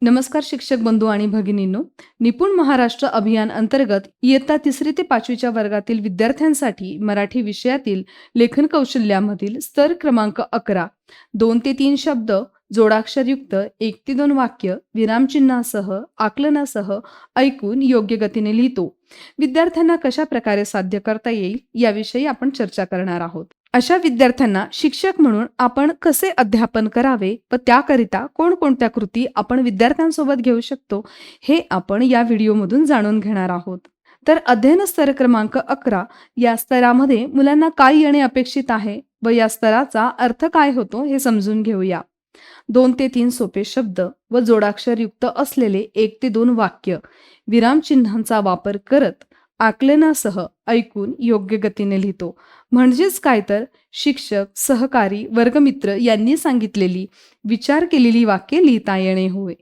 नमस्कार शिक्षक बंधू आणि भगिनींनो. निपुण महाराष्ट्र अभियान अंतर्गत इयत्ता 3री ते 5वीच्या वर्गातील विद्यार्थ्यांसाठी मराठी विषयातील लेखन कौशल्यामधील स्तर क्रमांक 11 2 ते 3 शब्द जोडाक्षरयुक्त 1 ते 2 वाक्य विरामचिन्हासह आकलनासह ऐकून योग्य गतीने लिहितो विद्यार्थ्यांना कशा प्रकारे साध्य करता येईल याविषयी आपण चर्चा करणार आहोत. अशा विद्यार्थ्यांना शिक्षक म्हणून आपण कसे अध्यापन करावे व त्याकरिता कोणकोणत्या कृती आपण विद्यार्थ्यांसोबत घेऊ शकतो हे आपण या व्हिडिओमधून जाणून घेणार आहोत. तर अध्ययन स्तर क्रमांक 11 या स्तरामध्ये मुलांना काय येणे अपेक्षित आहे व या स्तराचा अर्थ काय होतो हे समजून घेऊया. 2 ते 3 सोपे शब्द व जोडाक्षरयुक्त असलेले 1 ते 2 वाक्य विरामचिन्हांचा वापर करत आकलनासह ऐकून योग्य गतीने लिहितो. म्हणजेच काय तर शिक्षक, सहकारी, वर्गमित्र यांनी सांगितलेली विचार केलेली वाक्ये लिहिता येणे होय.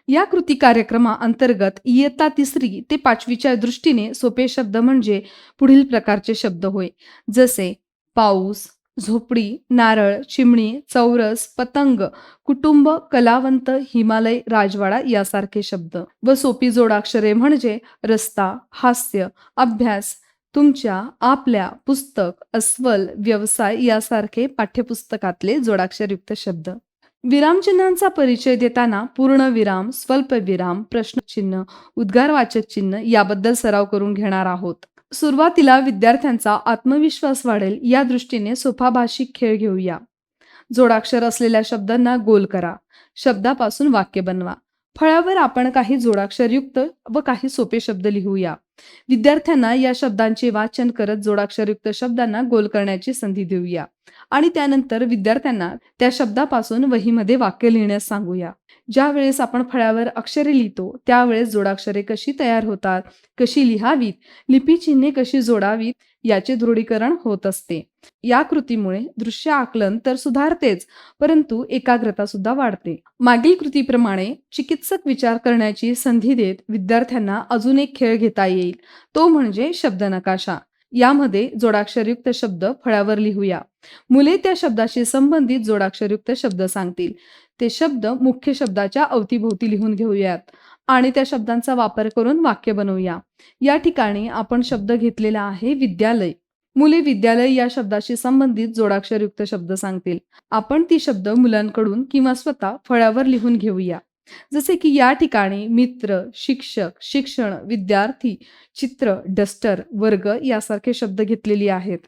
या कृती कार्यक्रमाअंतर्गत इयत्ता 3री ते 5वीच्या दृष्टीने सोपे शब्द म्हणजे पुढील प्रकारचे शब्द होय, जसे पाऊस, झोपडी, नारळ, चिमणी, चौरस, पतंग, कुटुंब, कलावंत, हिमालय, राजवाडा यासारखे शब्द. व सोपी जोडाक्षरे म्हणजे रस्ता, हास्य, अभ्यास, तुमच्या, आपल्या, पुस्तक, अस्वल, व्यवसाय यासारखे पाठ्यपुस्तकातले जोडाक्षरयुक्त शब्द. विरामचिन्हांचा परिचय देताना पूर्णविराम, स्वल्पविराम, प्रश्नचिन्ह, उद्गारवाचक चिन्ह याबद्दल सराव करून घेणार आहोत. सुरुवातीला विद्यार्थ्यांचा आत्मविश्वास वाढेल या दृष्टीने सोपा भाषिक खेळ घेऊया. जोडाक्षर असलेल्या शब्दांना गोल करा. शब्दापासून वाक्य बनवा. फळ्यावर आपण काही जोडाक्षरयुक्त व काही सोपे शब्द लिहूया. विद्यार्थ्यांना या शब्दांचे वाचन करत जोडाक्षरयुक्त शब्दांना गोल करण्याची संधी देऊया आणि त्यानंतर विद्यार्थ्यांना त्या शब्दापासून वहीमध्ये वाक्य लिहिण्यास सांगूया. ज्या वेळेस आपण फळ्यावर अक्षरे लिहितो त्यावेळेस जोडाक्षरे कशी तयार होतात, कशी लिहावीत, लिपीचिन्हे कशी जोडावीत याचे दृढीकरण होत असते. या कृतीमुळे दृश्य आकलन तर सुधारतेच, परंतु एकाग्रता सुद्धा वाढते. मागील कृतीप्रमाणे चिकित्सक विचार करण्याची संधी देत विद्यार्थ्यांना अजून एक खेळ घेता येईल, तो म्हणजे शब्द नकाशा. यामध्ये जोडाक्षरयुक्त शब्द फळ्यावर लिहूया. मुले त्या शब्दाशी संबंधित जोडाक्षरयुक्त शब्द सांगतील. ते शब्द मुख्य शब्दाच्या अवतीभोवती लिहून घेऊयात आणि त्या शब्दांचा वापर करून वाक्य बनवूया. या ठिकाणी आपण शब्द घेतलेला आहे विद्यालय. मुले विद्यालय या शब्दाशी संबंधित जोडाक्षरयुक्त शब्द सांगतील. आपण ती शब्द मुलांकडून किंवा स्वतः फळ्यावर लिहून घेऊया. जसे की या ठिकाणी मित्र, शिक्षक, शिक्षण, विद्यार्थी, चित्र, डस्टर, वर्ग यासारखे शब्द घेतलेली आहेत.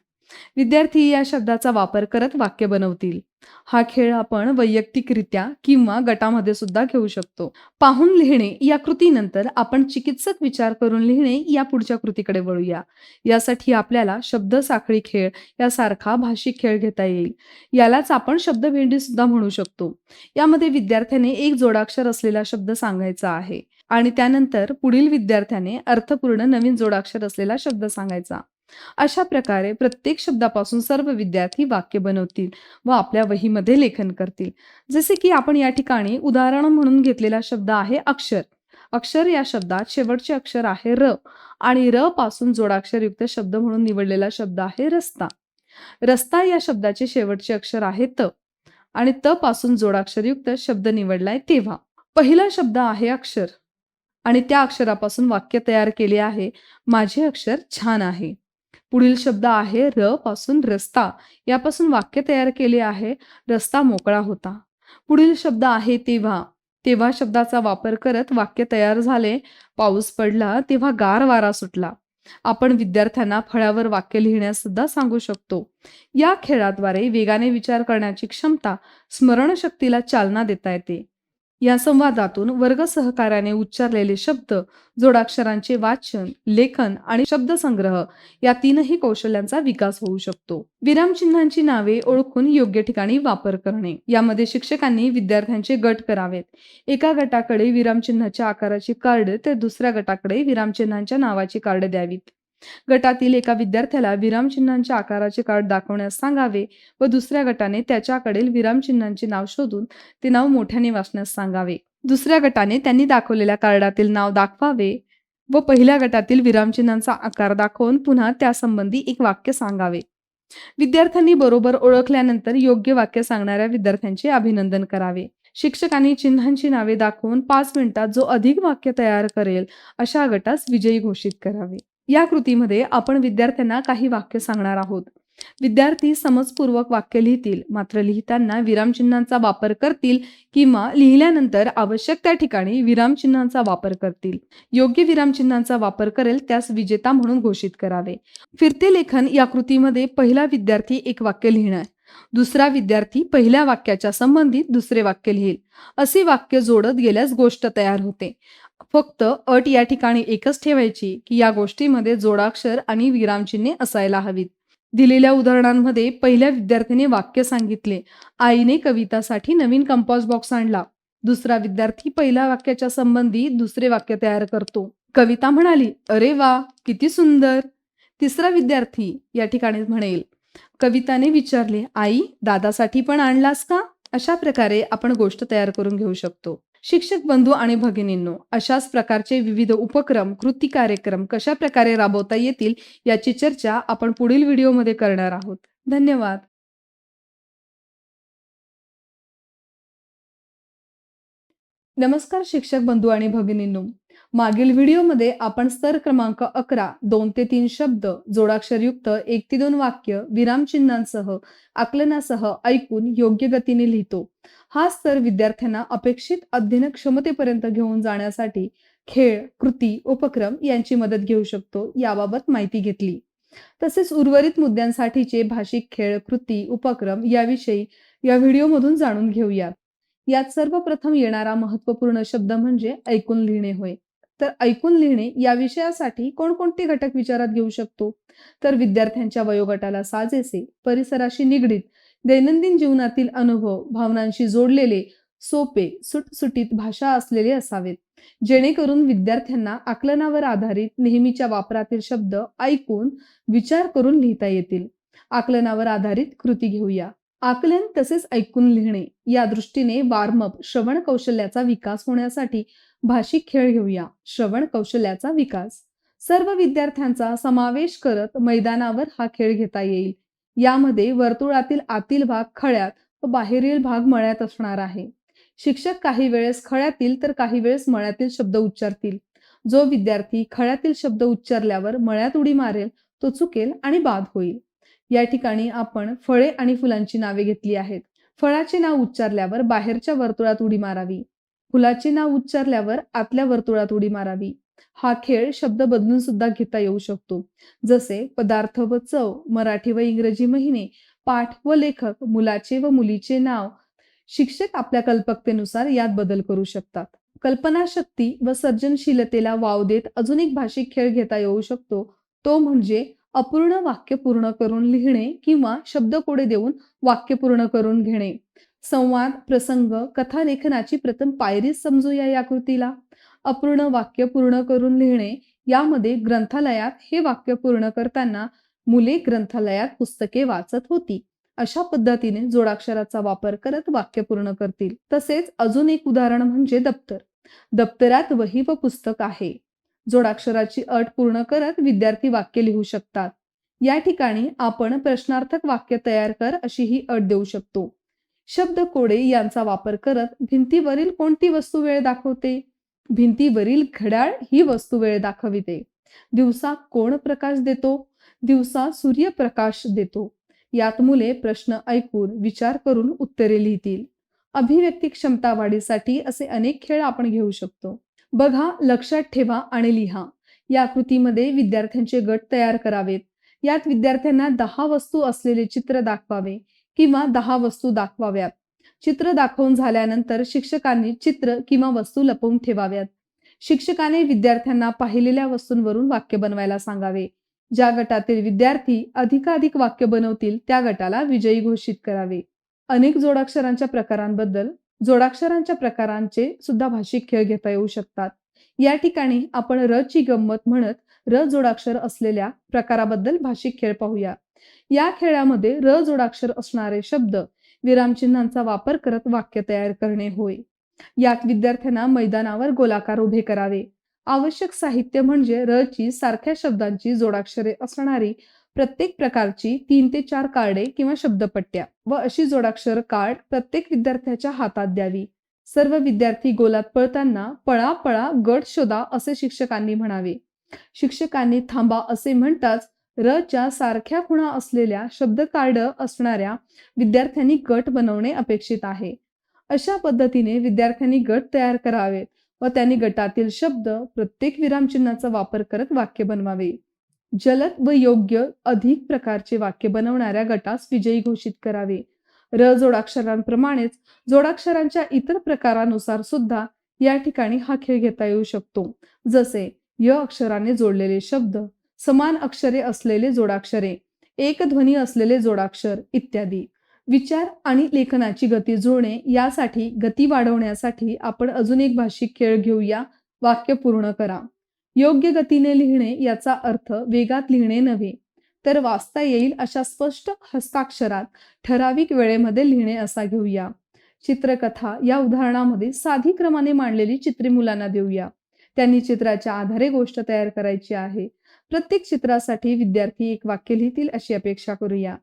विद्यार्थी या शब्दाचा वापर करत वाक्य बनवतील. हा खेळ आपण वैयक्तिकरित्या किंवा गटामध्ये सुद्धा घेऊ शकतो. पाहून लिहिणे या कृतीनंतर आपण चिकित्सक विचार करून लिहिणे या पुढच्या कृतीकडे वळूया. यासाठी आपल्याला शब्द साखळी खेळ यासारखा भाषिक खेळ घेता येईल. यालाच आपण शब्दभेंडी सुद्धा म्हणू शकतो. यामध्ये विद्यार्थ्याने एक जोडाक्षर असलेला शब्द सांगायचा आहे आणि त्यानंतर पुढील विद्यार्थ्याने अर्थपूर्ण नवीन जोडाक्षर असलेला शब्द सांगायचा. अशा प्रकारे प्रत्येक शब्दापासून सर्व विद्यार्थी वाक्य बनवतील व आपल्या वहीमध्ये लेखन करतील. जसे की आपण या ठिकाणी उदाहरण म्हणून घेतलेला शब्द आहे अक्षर. अक्षर या शब्दात शेवटचे अक्षर आहे र आणि र पासून जोडाक्षरयुक्त शब्द म्हणून निवडलेला शब्द आहे रस्ता. रस्ता या शब्दाचे शेवटचे अक्षर आहे त आणि त पासून जोडाक्षरयुक्त शब्द निवडलाय तेव्हा. पहिला शब्द आहे अक्षर आणि त्या अक्षरापासून वाक्य तयार केले आहे माझे अक्षर छान आहे. पुढील शब्द आहे र पासून रस्ता, यापासून वाक्य तयार केले आहे रस्ता मोकळा होता. पुढील शब्द आहे तेव्हा. तेव्हा शब्दाचा वापर करत वाक्य तयार झाले पाऊस पडला तेव्हा गार वारा सुटला. आपण विद्यार्थ्यांना फळ्यावर वाक्य लिहिण्यास सुद्धा सांगू शकतो. या खेळाद्वारे वेगाने विचार करण्याची क्षमता, स्मरणशक्तीला चालना देता येते. या संवादातून वर्ग सहकार्याने उच्चारलेले शब्द, जोडाक्षरांचे वाचन, लेखन आणि शब्दसंग्रह या तीनही कौशल्यांचा विकास होऊ शकतो. विरामचिन्हांची नावे ओळखून योग्य ठिकाणी वापर करणे. यामध्ये शिक्षकांनी विद्यार्थ्यांचे गट करावेत. एका गटाकडे विरामचिन्हाच्या आकाराची कार्ड तर दुसऱ्या गटाकडे विरामचिन्हांच्या नावाची कार्ड द्यावीत. गटातील एका विद्यार्थ्याला विरामचिन्हांच्या आकाराचे कार्ड दाखवण्यास सांगावे व दुसऱ्या गटाने त्याच्याकडील विरामचिन्हांचे नाव शोधून ते नाव मोठ्याने वाचण्यास सांगावे. दुसऱ्या गटाने त्यांनी दाखवलेल्या कार्डातील नाव दाखवावे व पहिल्या गटातील विरामचिन्हांचा आकार दाखवून पुन्हा त्यासंबंधी एक वाक्य सांगावे. विद्यार्थ्यांनी बरोबर ओळखल्यानंतर योग्य वाक्य सांगणाऱ्या विद्यार्थ्यांचे अभिनंदन करावे. शिक्षकांनी चिन्हांची नावे दाखवून 5 मिनिटात जो अधिक वाक्य तयार करेल अशा गटास विजयी घोषित करावे. या कृतीमध्ये आपण विद्यार्थ्यांना काही वाक्य सांगणार आहोत. विद्यार्थी समजपूर्वक वाक्य लिहितील, मात्र लिहिताना विरामचिन्हांचा वापर करतील किंवा लिहिल्यानंतर आवश्यक त्या ठिकाणी विरामचिन्हांचा वापर करतील. योग्य विरामचिन्हांचा वापर करेल त्यास विजेता म्हणून घोषित करावे. फिरते लेखन या कृतीमध्ये पहिला विद्यार्थी एक वाक्य लिहिणार, दुसरा विद्यार्थी पहिल्या वाक्याच्या संबंधित दुसरे वाक्य लिहिल. अशी वाक्य जोडत गेल्यास गोष्ट तयार होते. फक्त अट या ठिकाणी एकच ठेवायची की या गोष्टीमध्ये जोडाक्षर आणि विरामचिन्हे असायला हवीत. दिलेल्या उदाहरणांमध्ये पहिल्या विद्यार्थ्याने वाक्य सांगितले, आईने कवितासाठी नवीन कंपास बॉक्स आणला. दुसरा विद्यार्थी पहिल्या वाक्याच्या संबंधित दुसरे वाक्य तयार करतो. कविता म्हणाली, अरे वा, किती सुंदर. तिसरा विद्यार्थी या ठिकाणी म्हणेल, कविताने विचारले, आई दादासाठी पण आणलास का? अशा प्रकारे आपण गोष्ट तयार करून घेऊ शकतो. शिक्षक बंधू आणि भगिनींनो, अशाच प्रकारचे विविध उपक्रम, कृती कार्यक्रम कशा प्रकारे राबवता येतील याची चर्चा आपण पुढील व्हिडिओमध्ये करणार आहोत. धन्यवाद. नमस्कार शिक्षक बंधू आणि भगिनींनो, मागील व्हिडिओमध्ये आपण स्तर क्रमांक 11 2 ते 3 शब्द, जोडाक्षरयुक्त 1 ते 2 वाक्य, विरामचिन्हांसह, आकलनासह ऐकून योग्य गतीने लिहितो. हा स्तर विद्यार्थ्यांना अपेक्षित अध्ययन क्षमतेपर्यंत घेऊन जाण्यासाठी खेळ, कृती, उपक्रम यांची मदत घेऊ शकतो याबाबत माहिती घेतली. तसेच उर्वरित मुद्द्यांसाठीचे भाषिक खेळ, कृती, उपक्रम याविषयी या व्हिडिओमधून जाणून घेऊयात. यात सर्वप्रथम येणारा महत्त्वपूर्ण शब्द म्हणजे ऐकून लिहिणे होय. तर ऐकून लिहिणे या विषयासाठी कोणकोणते घटक विचारात घेऊ शकतो? तर विद्यार्थ्यांच्या वयोगटाला साजेसे, परिसराशी निगडीत, दैनंदिन जीवनातील अनुभव, भावनांशी जोडलेले, सोपे, सुटसुटीत भाषा असलेले असावेत, जेणेकरून विद्यार्थ्यांना आकलनावर आधारित नेहमीच्या वापरातील शब्द ऐकून विचार करून लिहिता येतील. आकलनावर आधारित कृती घेऊया. आकलन तसेच ऐकून लिहिणे या दृष्टीने वार्मअप, श्रवण कौशल्याचा विकास होण्यासाठी भाषिक खेळ घेऊया. श्रवण कौशल्याचा विकास सर्व विद्यार्थ्यांचा समावेश करत मैदानावर हा खेळ घेता येईल. यामध्ये वर्तुळातील आतील भाग खळ्यात व बाहेरील भाग मळ्यात असणार आहे. शिक्षक काही वेळेस खळ्यातील तर काही वेळेस मळ्यातील शब्द उच्चारतील. जो विद्यार्थी खळ्यातील शब्द उच्चारल्यावर मळ्यात उडी मारेल तो चुकेल आणि बाद होईल. या ठिकाणी आपण फळे आणि फुलांची नावे घेतली आहेत. फळाचे नाव उच्चारल्यावर बाहेरच्या वर्तुळात उडी मारावी. फुलाचे नाव उच्चारल्यावर आतल्या वर्तुळात उडी मारावी. हा खेळ शब्द बदलून सुद्धा घेता येऊ शकतो. जसे पदार्थ व चव, मराठी व इंग्रजी महिने, पाठ व लेखक, मुलाचे व मुलीचे नाव. शिक्षक आपल्या कल्पकतेनुसार यात बदल करू शकतात. कल्पनाशक्ती व सर्जनशीलतेला वाव देत अजून एक भाषिक खेळ घेता येऊ शकतो. तो म्हणजे अपूर्ण वाक्य पूर्ण करून लिहिणे किंवा शब्दकोडे देऊन वाक्य पूर्ण करून घेणे. संवाद, प्रसंग, कथालेखनाची प्रथम पायरी समजूया या कृतीला. अपूर्ण वाक्य पूर्ण करून लिहिणे यामध्ये ग्रंथालयात हे वाक्य पूर्ण करताना मुले ग्रंथालयात पुस्तके वाचत होती अशा पद्धतीने जोडाक्षराचा वापर करत वाक्य पूर्ण करतील. तसेच अजून एक उदाहरण म्हणजे दप्तर. दप्तरात वही व पुस्तक आहे. जोडाक्षराची अट पूर्ण करत विद्यार्थी वाक्य लिहू शकतात. या ठिकाणी आपण प्रश्नार्थक वाक्य तयार कर अशी ही अट देऊ शकतो. शब्द कोडे यांचा वापर करत भिंतीवरील कोणती वस्तू वेळ दाखवते? भिंतीवरील घड्याळ ही वस्तू वेळ दाखविते. दिवसा कोण प्रकाश देतो? दिवसा सूर्यप्रकाश देतो. यात मुले प्रश्न ऐकून विचार करून उत्तरे लिहितील. अभिव्यक्ती क्षमता वाढीसाठी असे अनेक खेळ आपण घेऊ शकतो. बघा, लक्षात ठेवा आणि लिहा. या कृतीमध्ये विद्यार्थ्यांचे गट तयार करावेत. यात विद्यार्थ्यांना 10 वस्तू असलेले चित्र दाखवावे किंवा 10 वस्तू दाखवाव्यात. चित्र दाखवून झाल्यानंतर शिक्षकांनी चित्र किंवा वस्तू लपवून ठेवाव्यात. शिक्षकाने विद्यार्थ्यांना पाहिलेल्या वस्तूंवरून वाक्य बनवायला सांगावे. ज्या गटातील विद्यार्थी अधिकाधिक वाक्य बनवतील त्या गटाला विजयी घोषित करावे. अनेक जोडाक्षरांच्या प्रकारांचे सुद्धा भाषिक खेळ घेता येऊ शकतात. या ठिकाणी आपण र ची गंमत म्हणत र जोडाक्षर असलेल्या प्रकाराबद्दल भाषिक खेळ पाहूया. या खेळामध्ये र जोडाक्षर असणारे शब्द, विरामचिन्हांचा वापर करत वाक्य तयार करणे होय. यात विद्यार्थ्यांना मैदानावर गोलाकार उभे करावे. आवश्यक साहित्य म्हणजे र ची सारख्या शब्दांची जोडाक्षरे असणारी प्रत्येक प्रकारची 3 ते 4 कार्डे किंवा शब्दपट्ट्या व अशी जोडाक्षर कार्ड प्रत्येक विद्यार्थ्याच्या हातात द्यावी. सर्व विद्यार्थी गोलात पळताना पळा पळा गट शोधा असे शिक्षकांनी म्हणावे. शिक्षकांनी थांबा असे म्हणताच र च्या सारख्या खुणा असलेल्या शब्दताड असणाऱ्या विद्यार्थ्यांनी गट बनवणे अपेक्षित आहे. अशा पद्धतीने विद्यार्थ्यांनी गट तयार करावेत व त्यांनी गटातील शब्द प्रत्येक विरामचिन्हाचा वापर करत वाक्य बनवावे. जलद व योग्य अधिक प्रकारचे वाक्य बनवणाऱ्या गटास विजयी घोषित करावे. र जोडाक्षरांप्रमाणेच जोडाक्षरांच्या इतर प्रकारानुसार सुद्धा या ठिकाणी हा खेळ घेता येऊ शकतो. जसे य अक्षराने जोडलेले शब्द, समान अक्षरे असलेले जोडाक्षरे, एक ध्वनी असलेले जोडाक्षर इत्यादी. विचार आणि लेखनाची गती जुळणे यासाठी गती वाढवण्यासाठी आपण अजून एक भाषिक खेळ घेऊया. वाक्य पूर्ण करा. योग्य गतीने लिहिणे याचा अर्थ वेगात लिहिणे नव्हे, तर वाचता येईल अशा स्पष्ट हस्ताक्षरात ठराविक वेळेमध्ये लिहिणे असा घेऊया. चित्रकथा या उदाहरणामध्ये साधी क्रमाने मांडलेली चित्रे मुलांना देऊया. त्यांनी चित्राच्या आधारे गोष्ट तयार करायची आहे. प्रत्येक चित्रासाठी विद्यार्थी एक वाक्य लिहितील अशी अपेक्षा करूया.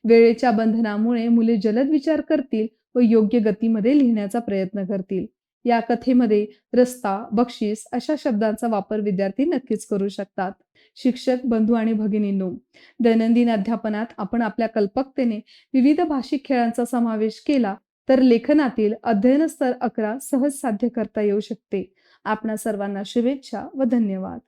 वेळेच्या बंधनामुळे मुले जलद विचार करतील व योग्य गतीमध्ये लिहिण्याचा प्रयत्न करतील. या कथेमध्ये रस्ता, बक्षीस अशा शब्दांचा वापर विद्यार्थी नक्कीच करू शकतात. शिक्षक बंधू आणि भगिनींनो, दैनंदिन अध्यापनात आपण आपल्या कल्पकतेने विविध भाषिक खेळांचा समावेश केला तर लेखनातील अध्ययन स्तर 11 सहज साध्य करता येऊ शकते. आपणा सर्वांना शुभेच्छा व धन्यवाद.